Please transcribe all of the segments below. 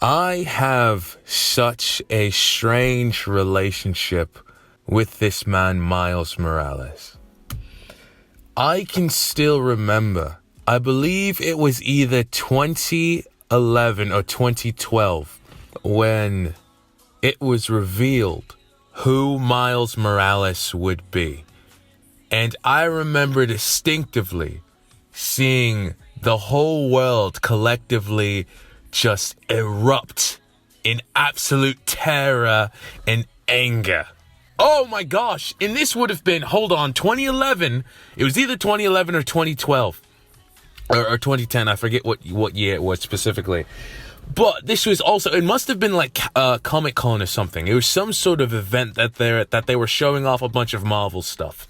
I have such a strange relationship with this man, Miles Morales. I can still remember, I believe it was either 2011 or 2012 when it was revealed who Miles Morales would be. And I remember distinctively seeing the whole world collectively just erupt in absolute terror and anger. Oh my gosh. And this would have been, 2011. It was either 2011 or 2012. Or 2010. I forget what year it was specifically. But this was also, it must have been like Comic-Con or something. It was some sort of event that they were showing off a bunch of Marvel stuff.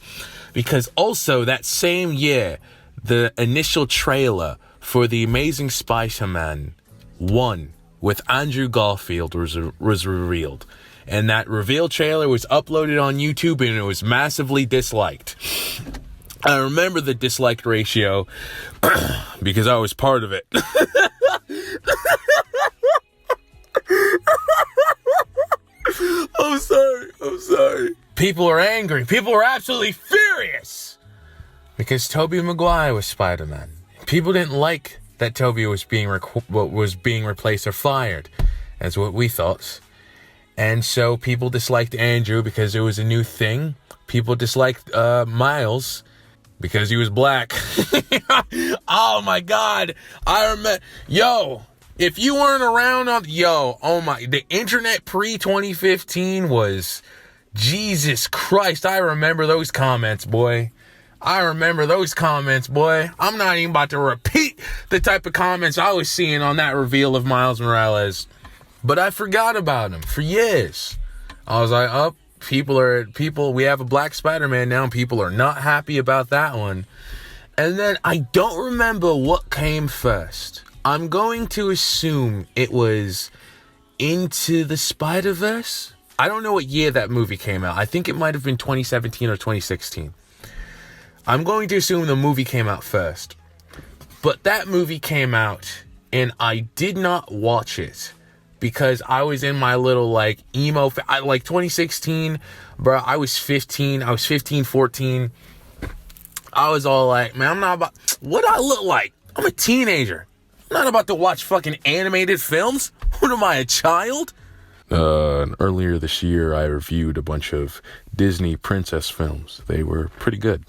Because also that same year, the initial trailer for The Amazing Spider-Man 1 with Andrew Garfield was revealed. And that reveal trailer was uploaded on YouTube and it was massively disliked. I remember the dislike ratio because I was part of it. I'm sorry. People are angry. People are absolutely furious because Tobey Maguire was Spider-Man. People didn't like that Tobey was being replaced or fired, as what we thought. And so people disliked Andrew because it was a new thing. People disliked Miles because he was black. Oh my God. I remember, if you weren't around the internet pre-2015 was, Jesus Christ, I remember those comments, boy. I'm not even about to repeat the type of comments I was seeing on that reveal of Miles Morales. But I forgot about him for years. I was like, we have a black Spider-Man now, and people are not happy about that one. And then I don't remember what came first. I'm going to assume it was Into the Spider-Verse. I don't know what year that movie came out. I think it might have been 2017 or 2016. I'm going to assume the movie came out first. But that movie came out, and I did not watch it because I was in my little, emo... 2016, bro, I was 15. I was 15, 14. I was all like, man, I'm not about... What do I look like? I'm a teenager. I'm not about to watch fucking animated films. What am I, a child? Earlier this year, I reviewed a bunch of Disney princess films. They were pretty good.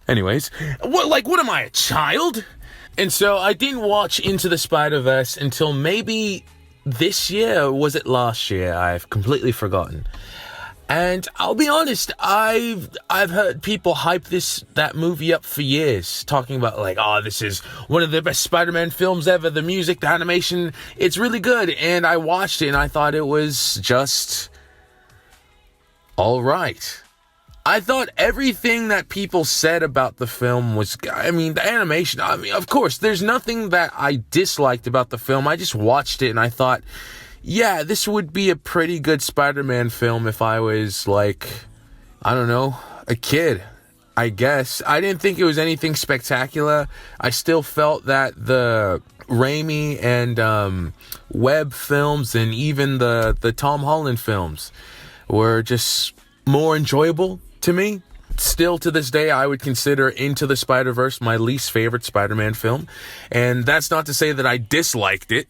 Anyways, what am I, a child? And so I didn't watch Into the Spider-Verse until maybe this year, or was it last year? I've completely forgotten. And I'll be honest, I've heard people hype that movie up for years, talking about this is one of the best Spider-Man films ever. The music, the animation, it's really good. And I watched it and I thought it was just all right. I thought everything that people said about the film was, the animation, of course, there's nothing that I disliked about the film. I just watched it and I thought, yeah, this would be a pretty good Spider-Man film if I was a kid, I guess. I didn't think it was anything spectacular. I still felt that the Raimi and Webb films and even the Tom Holland films were just more enjoyable to me. Still to this day, I would consider Into the Spider-Verse my least favorite Spider-Man film. And that's not to say that I disliked it.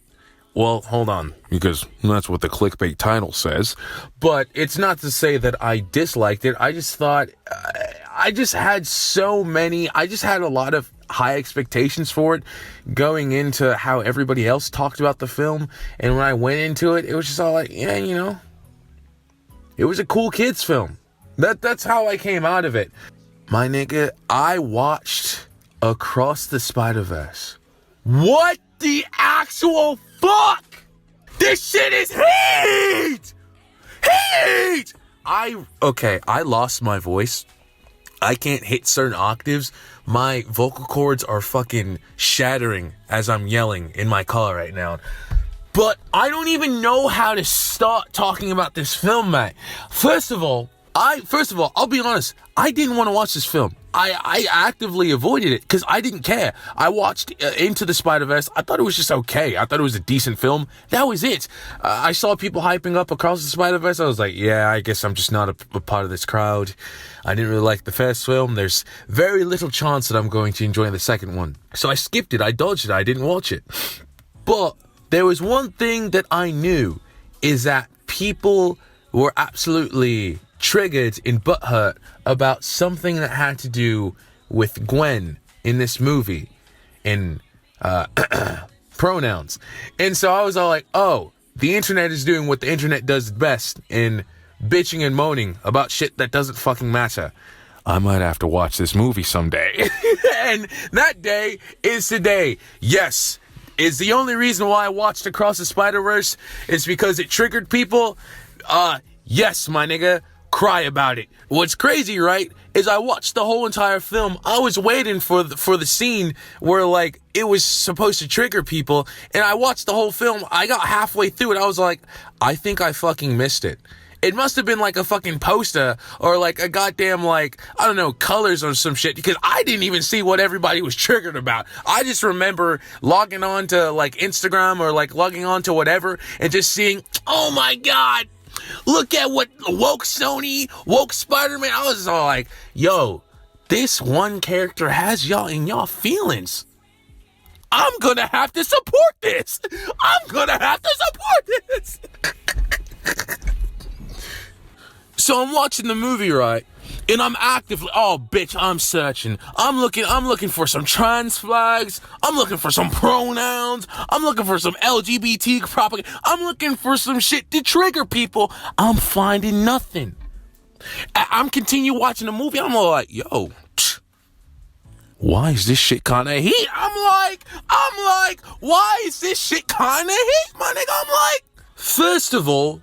Well, hold on, because that's what the clickbait title says. But it's not to say that I disliked it. I just thought, I just had a lot of high expectations for it going into how everybody else talked about the film. And when I went into it, it was just all like, yeah, it was a cool kids film. That's how I came out of it. My nigga, I watched Across the Spider-Verse. What the actual fuck? This shit is heat! I lost my voice. I can't hit certain octaves. My vocal cords are fucking shattering as I'm yelling in my car right now. But I don't even know how to start talking about this film, man. First of all, I'll be honest, I didn't want to watch this film. I actively avoided it because I didn't care. I watched Into the Spider-Verse. I thought it was just okay. I thought it was a decent film. That was it. I saw people hyping up Across the Spider-Verse. I was like, yeah, I guess I'm just not a part of this crowd. I didn't really like the first film. There's very little chance that I'm going to enjoy the second one. So I skipped it. I dodged it. I didn't watch it. But there was one thing that I knew is that people were absolutely triggered in butthurt about something that had to do with Gwen in this movie in pronouns. And so I was all like, oh, the internet is doing what the internet does best in bitching and moaning about shit that doesn't fucking matter. I might have to watch this movie someday. And that day is today. Yes, is the only reason why I watched Across the Spider-Verse is because it triggered people. Yes, my nigga. Cry about it. What's crazy, right, is I watched the whole entire film. I was waiting for the scene where, like, it was supposed to trigger people, and I watched the whole film. I got halfway through it. I was like, I think I fucking missed it. It must have been like a fucking poster or like a goddamn, like, I don't know, colors or some shit, because I didn't even see what everybody was triggered about. I just remember logging on to, like, Instagram or, like, logging on to whatever and just seeing, oh my God, look at what woke Sony, woke Spider-Man. I was all like, yo, this one character has y'all in y'all feelings. I'm gonna have to support this. So I'm watching the movie, right? And I'm actively, oh, bitch, I'm searching. I'm looking for some trans flags. I'm looking for some pronouns. I'm looking for some LGBT propaganda. I'm looking for some shit to trigger people. I'm finding nothing. I'm continue watching the movie. I'm all like, yo, why is this shit kind of heat? I'm like, why is this shit kind of heat, my nigga? I'm like, First of all,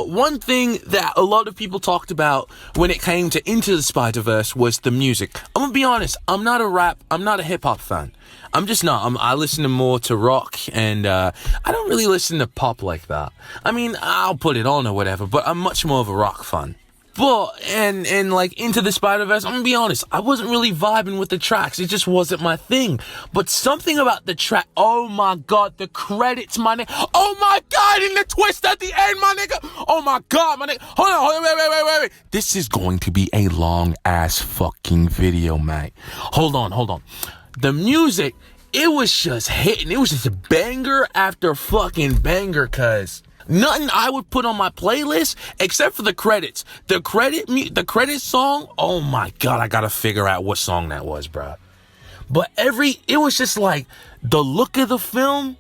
one thing that a lot of people talked about when it came to Into the Spider-Verse was the music. I'm gonna be honest, I'm not a hip-hop fan. I'm just not. I listen more to rock, and I don't really listen to pop like that. I mean, I'll put it on or whatever, but I'm much more of a rock fan. But, and like, Into the Spider-Verse, I'm gonna be honest, I wasn't really vibing with the tracks. It just wasn't my thing. But something about the track, oh my God, the credits, my nigga. Oh my God, and the twist at the end, my nigga. Oh my God, my nigga. Hold on, wait. This is going to be a long-ass fucking video, mate. Hold on. The music, it was just hitting. It was just banger after fucking banger, cuz. Nothing I would put on my playlist except for the credits. The credit song, oh my God, I gotta figure out what song that was, bro. But it was just like the look of the film,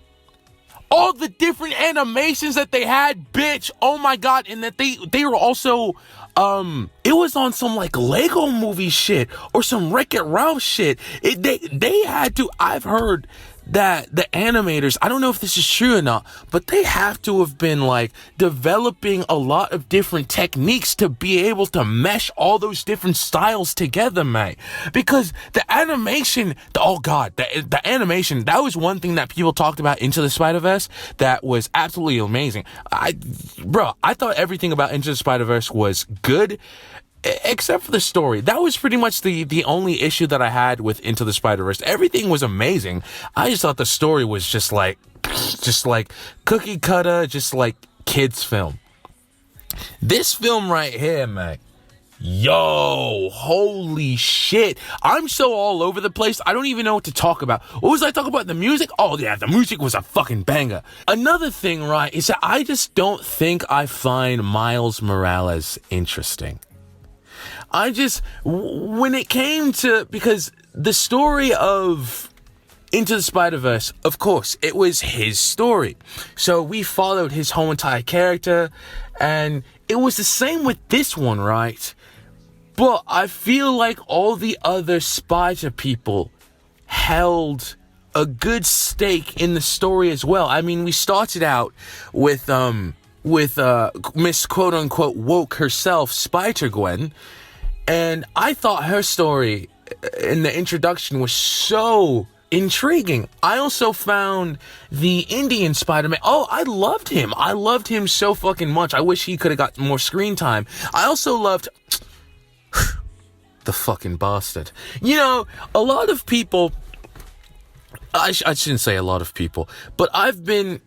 all the different animations that they had, bitch, oh my God, and that they were also, it was on some like Lego movie shit or some Wreck-It Ralph shit. They had to, I've heard that the animators, I don't know if this is true or not, but they have to have been like developing a lot of different techniques to be able to mesh all those different styles together, mate. Because the animation, the animation, that was one thing that people talked about Into the Spider-Verse that was absolutely amazing. I thought everything about Into the Spider-Verse was good, except for the story. That was pretty much the only issue that I had with Into the Spider-Verse. Everything was amazing. I just thought the story was just like cookie cutter, just like kids film. This film right here, man. Yo, holy shit. I'm so all over the place. I don't even know what to talk about. What was I talking about? The music? Oh yeah, the music was a fucking banger. Another thing, right, is that I just don't think I find Miles Morales interesting. When it came to, because the story of Into the Spider-Verse, of course, it was his story. So we followed his whole entire character, and it was the same with this one, right? But I feel like all the other Spider people held a good stake in the story as well. I mean, we started out with Miss quote-unquote woke herself, Spider-Gwen. And I thought her story in the introduction was so intriguing. I also found the Indian Spider-Man. Oh, I loved him. I loved him so fucking much. I wish he could have got more screen time. I also loved... The fucking bastard. You know, a lot of people... I shouldn't say a lot of people, but I've been...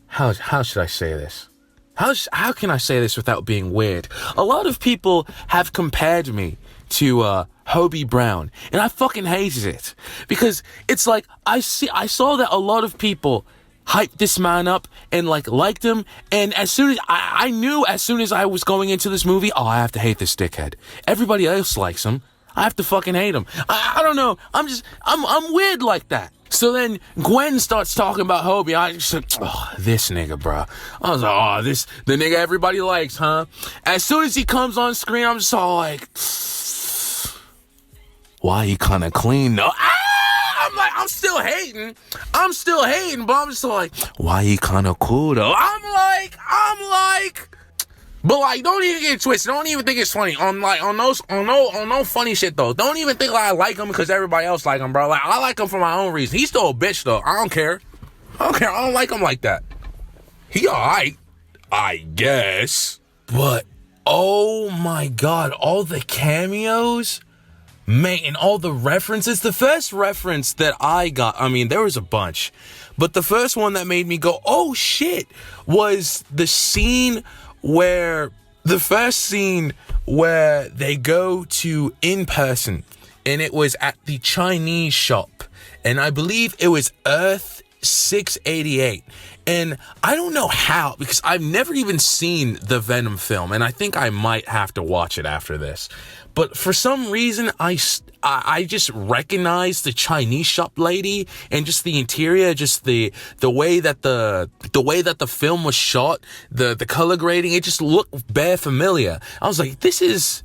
How should I say this? How can I say this without being weird? A lot of people have compared me to Hobie Brown, and I fucking hated it. Because it's like, I saw that a lot of people hyped this man up and liked him, and as soon as I knew as soon as I was going into this movie, oh, I have to hate this dickhead. Everybody else likes him. I have to fucking hate him. I don't know. I'm weird like that. So then Gwen starts talking about Hobie. I just said, oh, this nigga, bro. I was like, oh, this, the nigga everybody likes, huh? As soon as he comes on screen, I'm just all like, why he kind of clean though? I'm still hating, but I'm just like, why he kind of cool though? I'm like, but don't even get twisted. Don't even think it's funny. On no funny shit though. Don't even think I like him because everybody else like him, bro. I like him for my own reason. He's still a bitch though. I don't care. I don't like him like that. He alright, I guess. But oh my god, all the cameos, man, and all the references. The first reference that I got, I mean, there was a bunch, but the first one that made me go, oh shit, was the first scene where they go to In Person, and it was at the Chinese shop, and I believe it was Earth 688. And I don't know how, because I've never even seen the Venom film, and I think I might have to watch it after this. But for some reason, I just recognized the Chinese shop lady and just the interior, just the way that the film was shot, the color grading, it just looked bare familiar. I was like, is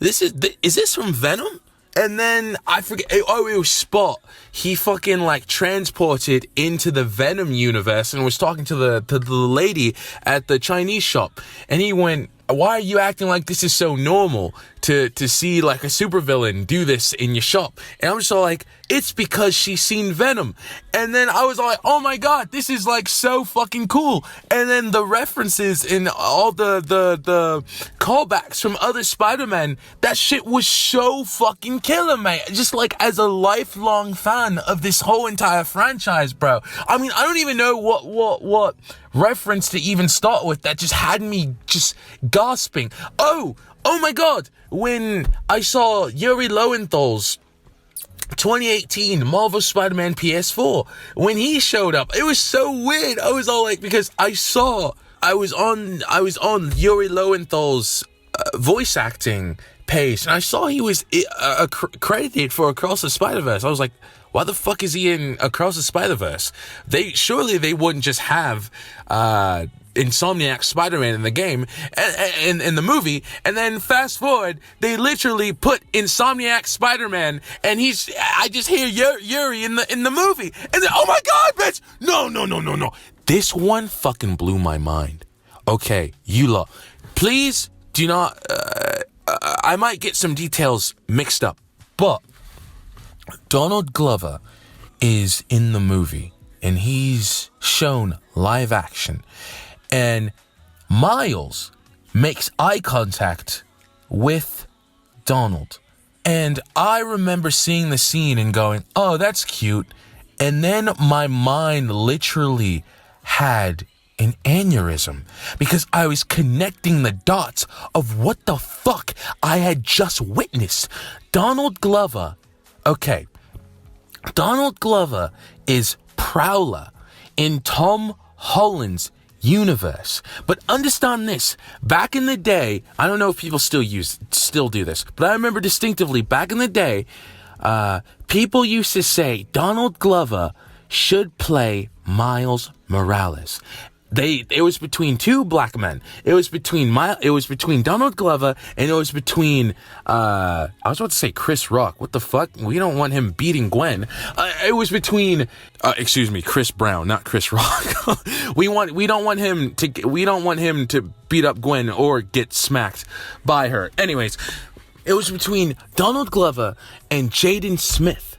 this from Venom? And then I forget, it was Spot. He fucking transported into the Venom universe and was talking to the lady at the Chinese shop. And he went, why are you acting like this is so normal to see a supervillain do this in your shop? And I'm just all like, it's because she's seen Venom. And then I was like, oh my god, this is so fucking cool. And then the references in all the callbacks from other Spider-Man, that shit was so fucking killer, mate. Just as a lifelong fan of this whole entire franchise, bro. I mean, I don't even know what reference to even start with that just had me just gasping. Oh my god, when I saw Yuri Lowenthal's 2018 Marvel Spider-Man PS4, when he showed up, it was so weird. I was all like, because I was on Yuri Lowenthal's voice acting page, and I saw he was credited for Across the Spider-Verse. I was like, why the fuck is he in Across the Spider-Verse? Surely they wouldn't just have Insomniac Spider-Man in the game, in the movie, and then fast forward, they literally put Insomniac Spider-Man, and I just hear Yuri in the movie, and then, oh my god, bitch, no. This one fucking blew my mind. Okay, you lot, please do not, I might get some details mixed up, but Donald Glover is in the movie, and he's shown live action. And Miles makes eye contact with Donald. And I remember seeing the scene and going, oh, that's cute. And then my mind literally had an aneurysm because I was connecting the dots of what the fuck I had just witnessed. Donald Glover is Prowler in Tom Holland's universe. But understand this, back in the day, I don't know if people still do this, but I remember distinctively back in the day, people used to say Donald Glover should play Miles Morales. It was between two black men. It was between Donald Glover, and it was between I was about to say Chris Rock. What the fuck? We don't want him beating Gwen. It was between Chris Brown, not Chris Rock. we don't want him to beat up Gwen or get smacked by her. Anyways, it was between Donald Glover and Jaden Smith.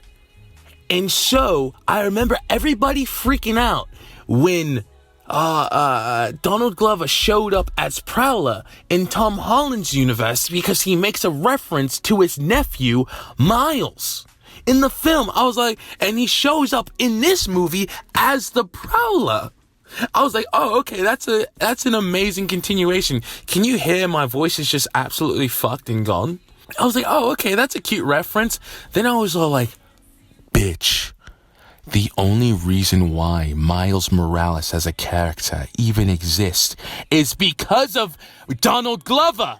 And so I remember everybody freaking out when Donald Glover showed up as Prowler in Tom Holland's universe because he makes a reference to his nephew, Miles. In the film, I was like, and he shows up in this movie as the Prowler. I was like, oh, okay, that's an amazing continuation. Can you hear my voice is just absolutely fucked and gone? I was like, oh, okay, that's a cute reference. Then I was all like, bitch. The only reason why Miles Morales as a character even exists is because of Donald Glover.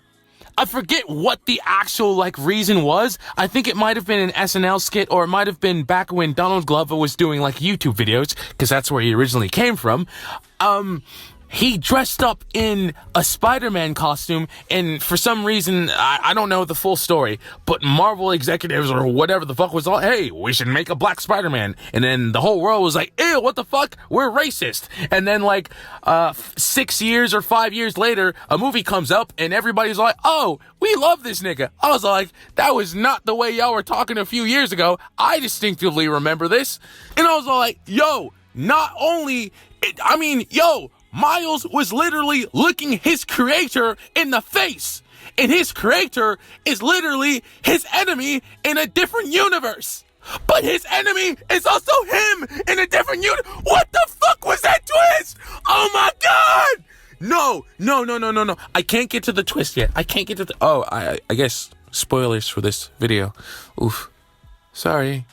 I forget what the actual, reason was. I think it might have been an SNL skit, or it might have been back when Donald Glover was doing, YouTube videos, because that's where he originally came from. He dressed up in a Spider-Man costume, and for some reason, I don't know the full story, but Marvel executives or whatever the fuck was all, hey, we should make a black Spider-Man. And then the whole world was like, ew, what the fuck? We're racist. And then 6 years or 5 years later, a movie comes up and everybody's like, oh, we love this nigga. I was like, that was not the way y'all were talking a few years ago. I distinctively remember this. And I was all like, yo, Miles was literally looking his creator in the face, and his creator is literally his enemy in a different universe. But his enemy is also him in a different universe. What the fuck was that twist? Oh my god! No. I can't get to the twist yet. I guess spoilers for this video. Oof. Sorry.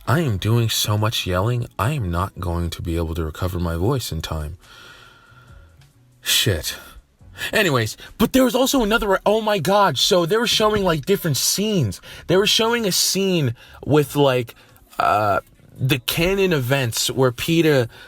I am doing so much yelling, I am not going to be able to recover my voice in time. Shit. Anyways, but there was also another, oh my god, so they were showing different scenes. They were showing a scene with the canon events where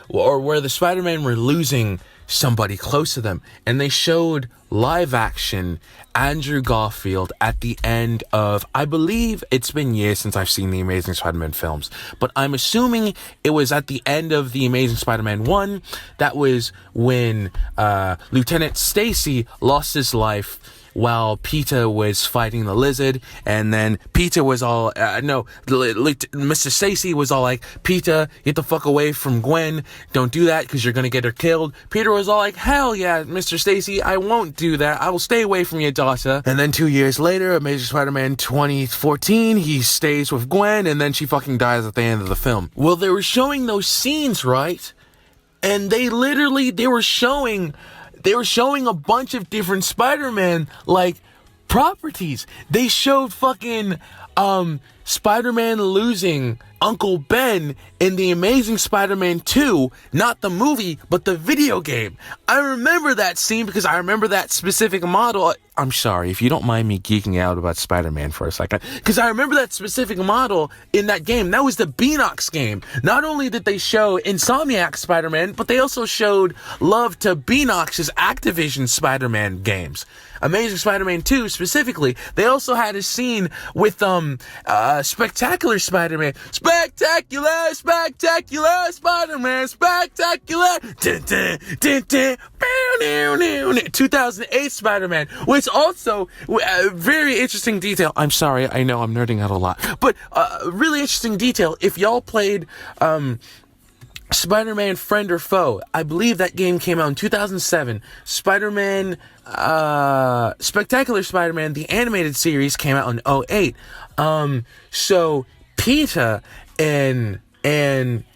where the Spider-Man were losing somebody close to them, and they showed live action Andrew Garfield at the end of, I believe it's been years since I've seen the Amazing Spider-Man films, but I'm assuming it was at the end of the Amazing Spider-Man 1. That was when Lieutenant Stacy lost his life while Peter was fighting the lizard, and then Peter was all, Mr. Stacy was all like, Peter, get the fuck away from Gwen, don't do that, because you're gonna get her killed. Peter was all like, hell yeah, Mr. Stacy, I won't do that, I will stay away from your daughter. And then 2 years later, Amazing Spider-Man 2014, he stays with Gwen, and then she fucking dies at the end of the film. Well, they were showing those scenes, right? And they were showing a bunch of different Spider-Man, properties. They showed fucking, Spider-Man losing Uncle Ben in the Amazing Spider-Man 2, not the movie, but the video game. I remember that scene because I remember that specific model. I'm sorry, if you don't mind me geeking out about Spider-Man for a second, because I remember that specific model in that game. That was the Beanox game. Not only did they show Insomniac Spider-Man, but they also showed love to Beanox's Activision Spider-Man games. Amazing Spider-Man 2 specifically, they also had a scene with Spectacular Spider-Man. Spectacular Spider-Man, spectacular. 2008 Spider-Man, which also very interesting detail. I'm sorry, I know I'm nerding out a lot, but really interesting detail. If y'all played Spider-Man Friend or Foe, I believe that game came out in 2007. Spider-Man, Spectacular Spider-Man, the animated series, came out in 2008. So Peter and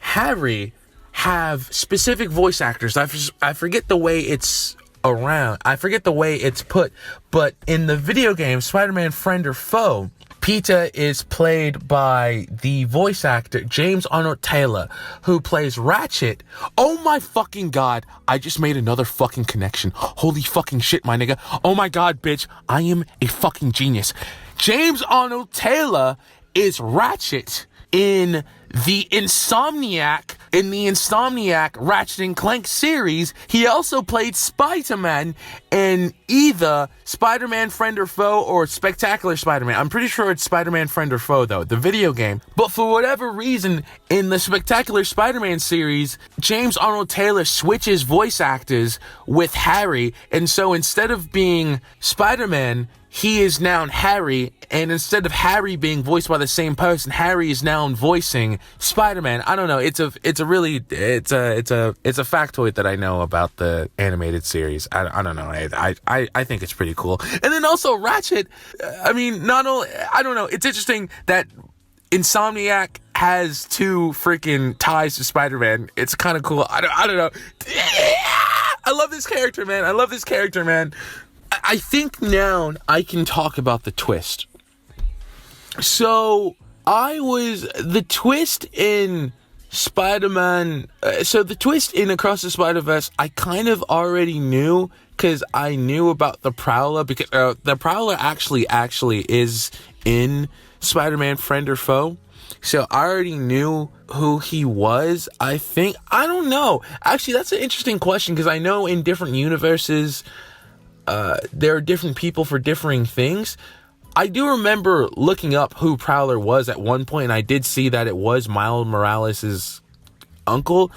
Harry have specific voice actors. I forget the way it's around. I forget the way it's put, but in the video game Spider-Man Friend or Foe, Peter is played by the voice actor James Arnold Taylor, who plays Ratchet. Oh my fucking god, I just made another fucking connection. Holy fucking shit, my nigga. Oh my god, bitch, I am a fucking genius. James Arnold Taylor is Ratchet in the Insomniac Ratchet and Clank series. He also played Spider-Man in either Spider-Man Friend or Foe or Spectacular Spider-Man. I'm pretty sure it's Spider-Man Friend or Foe though, the video game. But for whatever reason, in the Spectacular Spider-Man series, James Arnold Taylor switches voice actors with Harry, and so instead of being Spider-Man, he is now Harry, and instead of Harry being voiced by the same person, Harry is now voicing Spider-Man. I don't know. It's a factoid that I know about the animated series. I don't know. I think it's pretty cool. And then also Ratchet. I mean, not only, I don't know. It's interesting that Insomniac has two freaking ties to Spider-Man. It's kind of cool. I don't know. I love this character, man. I think now I can talk about the twist. So, the twist in Spider-Man, the twist in Across the Spider-Verse, I kind of already knew, because I knew about the Prowler, because the Prowler actually is in Spider-Man Friend or Foe. So I already knew who he was, I think. I don't know. Actually, that's an interesting question, because I know in different universes, there are different people for differing things. I do remember looking up who Prowler was at one point, and I did see that it was Miles Morales' uncle.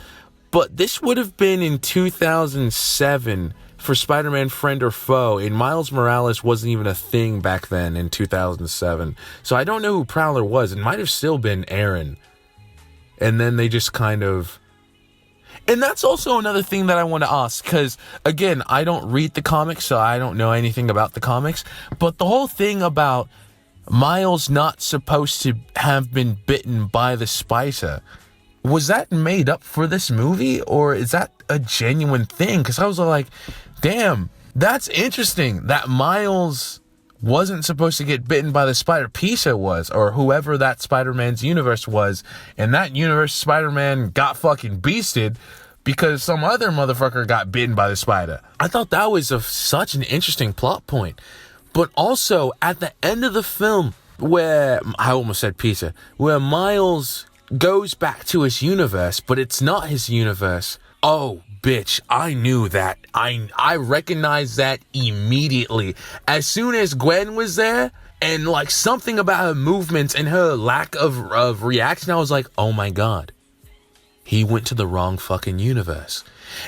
But this would have been in 2007 for Spider-Man Friend or Foe, and Miles Morales wasn't even a thing back then in 2007. So I don't know who Prowler was. It might have still been Aaron. And then they just kind of... And that's also another thing that I want to ask, because, again, I don't read the comics, so I don't know anything about the comics. But the whole thing about Miles not supposed to have been bitten by the spider, was that made up for this movie, or is that a genuine thing? Because I was like, damn, that's interesting that Miles wasn't supposed to get bitten by the spider. Pisa was, or whoever that Spider-Man's universe was. And that universe, Spider-Man got fucking beasted because some other motherfucker got bitten by the spider. I thought that was such an interesting plot point. But also, at the end of the film, where, I almost said Pisa, where Miles goes back to his universe, but it's not his universe. Oh, bitch, I knew that. I recognized that immediately. As soon as Gwen was there, and like something about her movements and her lack of reaction, I was like, oh my God, he went to the wrong fucking universe.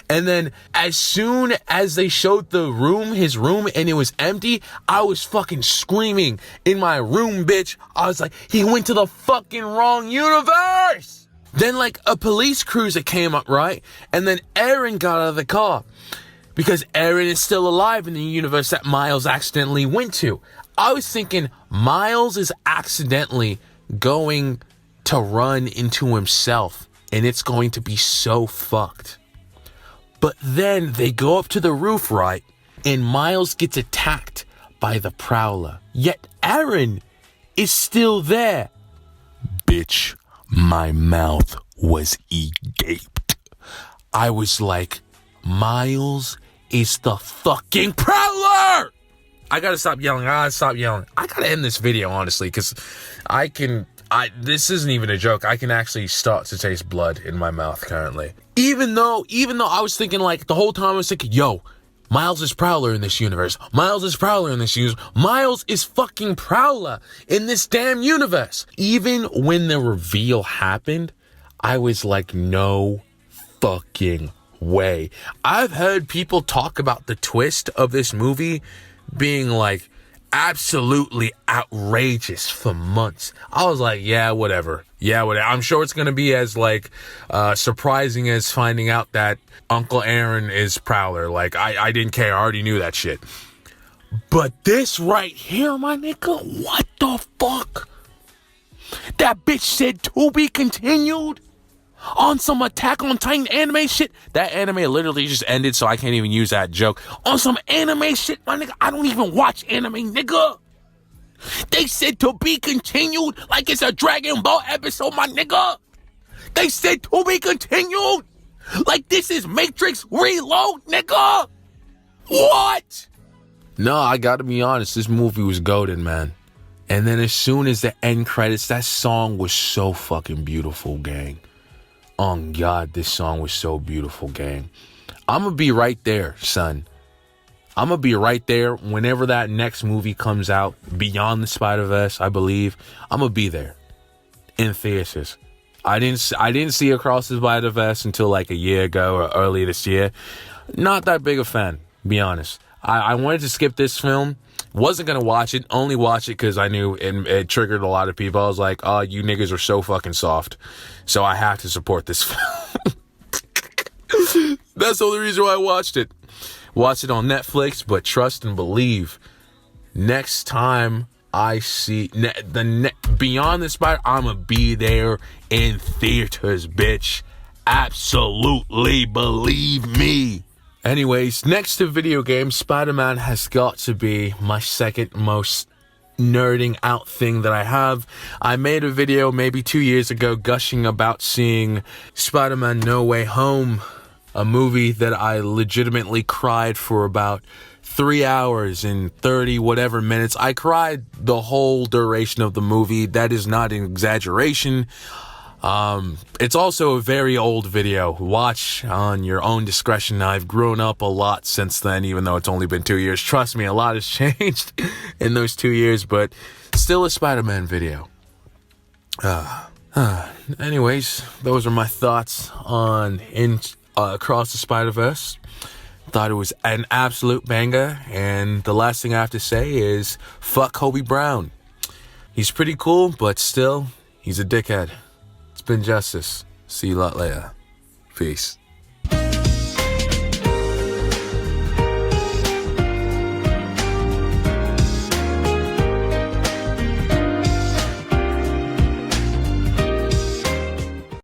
And then as soon as they showed his room, and it was empty, I was fucking screaming in my room, bitch. I was like, he went to the fucking wrong universe. Then like a police cruiser came up, right? And then Aaron got out of the car because Aaron is still alive in the universe that Miles accidentally went to. I was thinking Miles is accidentally going to run into himself, and it's going to be so fucked. But then they go up to the roof, right? And Miles gets attacked by the Prowler. Yet Aaron is still there. Bitch, my mouth was agaped. I was like, Miles is the fucking Prowler! I gotta stop yelling. I gotta end this video, honestly, because this isn't even a joke. I can actually start to taste blood in my mouth currently. Even though I was thinking, like, the whole time I was thinking, yo, Miles is Prowler in this universe. Miles is Prowler in this universe. Miles is fucking Prowler in this damn universe. Even when the reveal happened, I was like, no fucking way. I've heard people talk about the twist of this movie being like absolutely outrageous for months. I was like, yeah, whatever. I'm sure it's gonna be as like surprising as finding out that Uncle Aaron is Prowler. Like, I didn't care. I already knew that shit. But this right here, my nigga, what the fuck? That bitch said to be continued on some Attack on Titan anime shit. That anime literally just ended, so I can't even use that joke. On some anime shit, my nigga. I don't even watch anime, nigga. They said to be continued like it's a Dragon Ball episode, my nigga. They said to be continued like this is Matrix Reload, nigga. What? No, I gotta be honest. This movie was golden, man. And then as soon as the end credits, that song was so fucking beautiful, gang. Oh, God, this song was so beautiful, gang. I'm going to be right there, son. I'm going to be right there whenever that next movie comes out, Beyond the Spider-Verse, I believe. I'm going to be there in theaters. I didn't see Across the Spider-Verse until like a year ago or early this year. Not that big a fan, to be honest. I wanted to skip this film Wasn't going to watch it, only watch it because I knew it triggered a lot of people. I was like, oh, you niggas are so fucking soft. So I have to support this film. That's the only reason why I watched it. Watched it on Netflix, but trust and believe, next time I see Beyond the Spider, I'ma be there in theaters, bitch. Absolutely, believe me. Anyways, next to video games, Spider-Man has got to be my second most nerding out thing that I have. I made a video maybe 2 years ago gushing about seeing Spider-Man No Way Home, a movie that I legitimately cried for about 3 hours and 30 whatever minutes. I cried the whole duration of the movie. That is not an exaggeration. It's also a very old video. Watch on your own discretion. I've grown up a lot since then, even though it's only been 2 years. Trust me, a lot has changed in those 2 years, but still a Spider-Man video. Anyways, those are my thoughts on Across the Spider-Verse. Thought it was an absolute banger, and the last thing I have to say is fuck Kobe Brown. He's pretty cool, but still, he's a dickhead. It's been Justice. See you lot later. Peace.